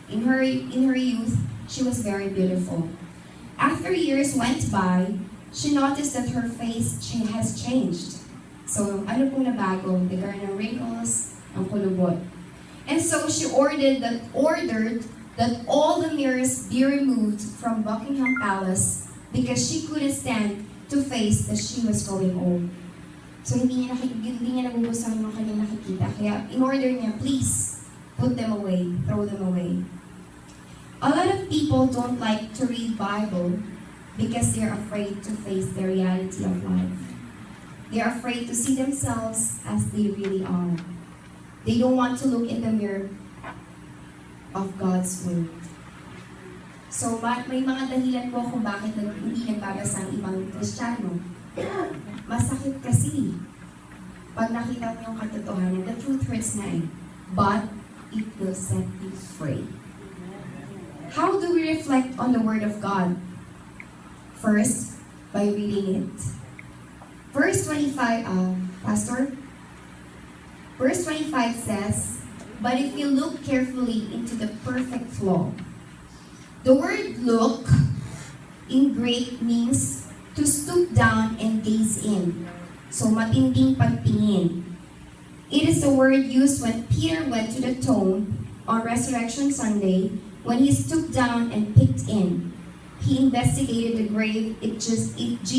In her youth, she was very beautiful. After years went by, she noticed that her face has changed. So, ano pong nabago? Nagkaroon ng wrinkles, ang kulubot. And so she ordered that all the mirrors be removed from Buckingham Palace because she couldn't stand to face that she was growing old. So hindi niya nagugustuhan yung kanyang nakikita. Kaya in order niya, please, put them away, throw them away. A lot of people don't like to read Bible because they're afraid to face the reality of life. They're afraid to see themselves as they really are. They don't want to look in the mirror of God's Word. So, may mga dahilan po kung bakit hindi nagbabasa ang ibang Kristiyano. Masakit kasi pag nakita mo yung katotohanan, the truth hurts na eh. But, it will set you free. How do we reflect on the Word of God? First, by reading it. Verse 25, Pastor? Verse 25 says, "But if you look carefully into the perfect law." The word look in Greek means to stoop down and gaze in. So, matinding pagtingin. It is the word used when Peter went to the tomb on Resurrection Sunday when he stooped down and peeked in. He investigated the grave.